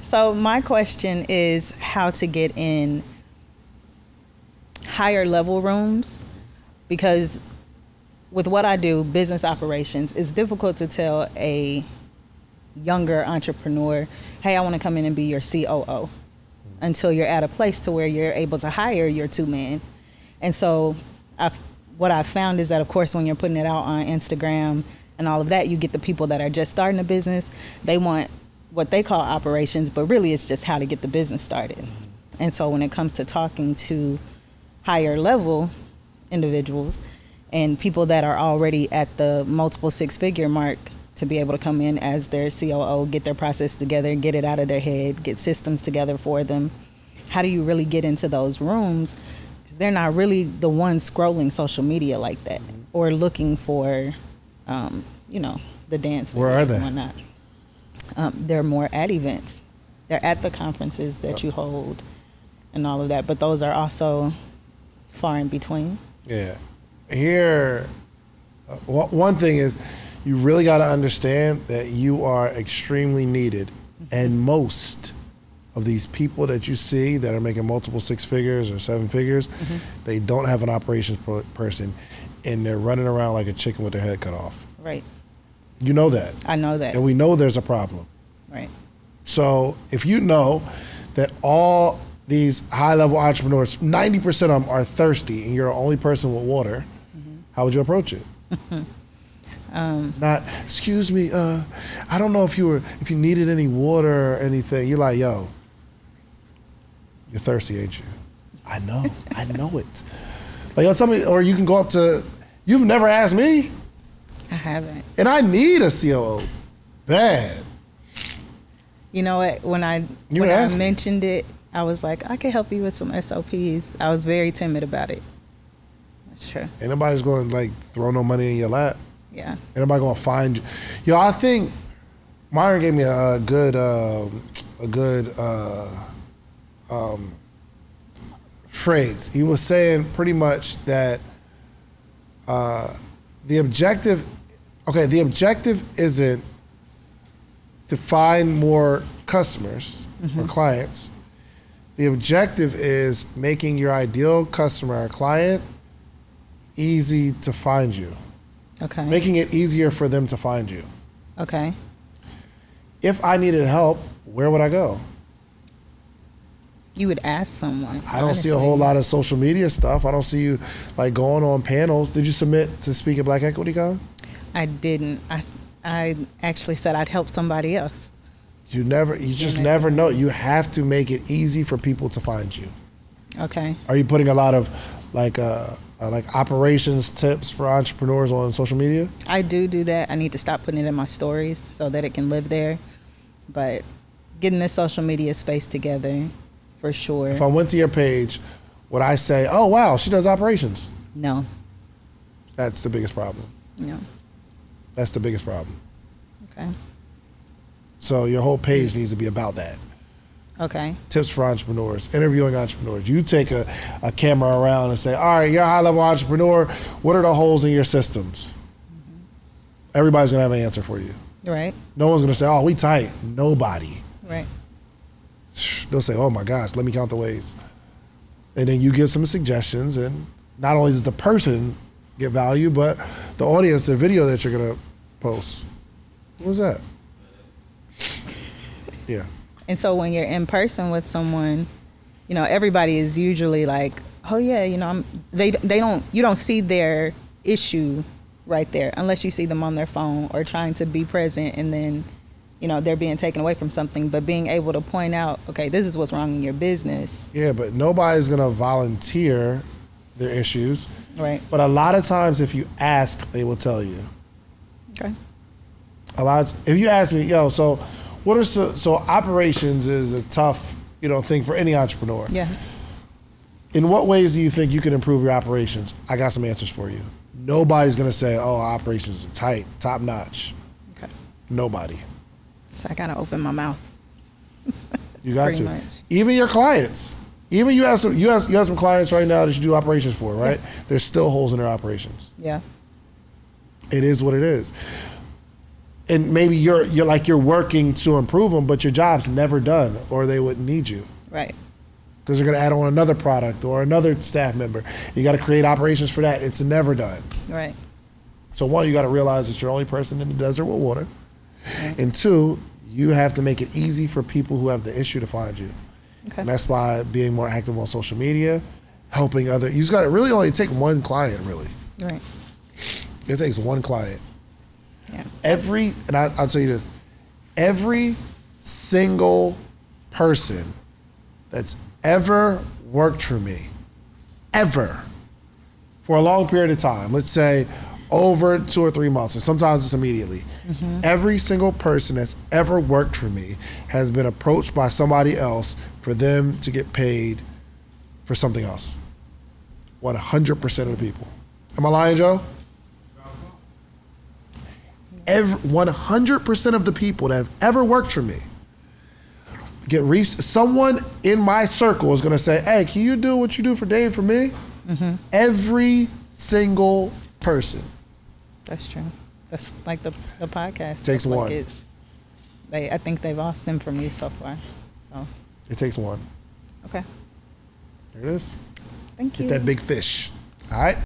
So my question is how to get in higher level rooms, because with what I do, business operations, it's difficult to tell a younger entrepreneur, hey, I want to come in and be your COO, until you're at a place to where you're able to hire your two-man. And so what I've found is that, of course, when you're putting it out on Instagram and all of that, you get the people that are just starting a business. They want what they call operations, but really it's just how to get the business started. And so when it comes to talking to higher level individuals and people that are already at the multiple six-figure mark, to be able to come in as their COO, get their process together, get it out of their head, get systems together for them. How do you really get into those rooms? Because they're not really the ones scrolling social media like that or looking for, the dance. Where are they? And whatnot. They're more at events. They're at the conferences that you hold and all of that. But those are also far in between. Yeah. Here, one thing is, you really got to understand that you are extremely needed. And most of these people that you see that are making multiple six figures or seven figures, they don't have an operations person, and they're running around like a chicken with their head cut off. Right. You know that. I know that. And we know there's a problem. Right. So if you know that all these high-level entrepreneurs, 90% of them are thirsty, and you're the only person with water, how would you approach it? Not, excuse me, I don't know if you needed any water or anything. You're like, yo, you're thirsty, ain't you? I know it. Like, yo, tell me, or you can go up to, you've never asked me. I haven't. And I need a COO, bad. You know what, when I mentioned it, I was like, I can help you with some SOPs. I was very timid about it. That's true. Ain't nobody's going to like throw no money in your lap. Yeah. Ain't nobody gonna find you. Yo, I think Myron gave me a good phrase. He was saying pretty much that the objective isn't to find more customers or clients. The objective is making your ideal customer or client easy to find you. Okay. Making it easier for them to find you. Okay. If I needed help, where would I go? You would ask someone. I don't see a whole lot of social media stuff. I don't see you like going on panels. Did you submit to speak at Black Equity Con? I didn't. I actually said I'd help somebody else. You just never know. You have to make it easy for people to find you. Okay. Are you putting a lot of like operations tips for entrepreneurs on social media? I do that. I need to stop putting it in my stories so that it can live there. But getting this social media space together, for sure. If I went to your page, would I say, oh, wow, she does operations? No. That's the biggest problem. No. That's the biggest problem. Okay. So your whole page needs to be about that. Okay. Tips for entrepreneurs, interviewing entrepreneurs. You take a camera around and say, all right, you're a high-level entrepreneur. What are the holes in your systems? Everybody's going to have an answer for you. Right. No one's going to say, oh, we tight. Nobody. Right. They'll say, oh, my gosh, let me count the ways. And then you give some suggestions, and not only does the person get value, but the audience, the video that you're going to post. What was that? Yeah. And so when you're in person with someone, everybody is usually like, oh yeah, you don't see their issue right there unless you see them on their phone or trying to be present, and then, they're being taken away from something. But being able to point out, okay, this is what's wrong in your business. Yeah, but nobody's gonna volunteer their issues. Right. But a lot of times if you ask, they will tell you. Okay. If you ask me, yo, so what are so operations is a tough, thing for any entrepreneur. Yeah. In what ways do you think you can improve your operations? I got some answers for you. Nobody's gonna say, oh, operations are tight, top notch. Okay. Nobody. So I gotta open my mouth. You got Pretty to. much. Even your clients. Even you have some clients right now that you do operations for, right? Yeah. There's still holes in their operations. Yeah. It is what it is. and maybe you're working to improve them, but your job's never done, or they wouldn't need you. Right. Because they're going to add on another product or another staff member. You got to create operations for that. It's never done. Right. So one, you got to realize that you're the only person in the desert with water. Right. And two, you have to make it easy for people who have the issue to find you. Okay. And that's by being more active on social media, helping other. You just got to really only take one client, really. Right. It takes one client. Yeah. I'll tell you this, every single person that's ever worked for me, ever, for a long period of time, let's say over 2 or 3 months, or sometimes it's immediately, every single person that's ever worked for me has been approached by somebody else for them to get paid for something else. 100% of the people. Am I lying, Joe? 100% of the people that have ever worked for me someone in my circle is going to say, hey, can you do what you do for Dave for me? Every single person. That's true. That's like the podcast. Takes like one. I think they've asked them for me so far. So It takes one. okay. There it is. Thank you. Get that big fish. All right.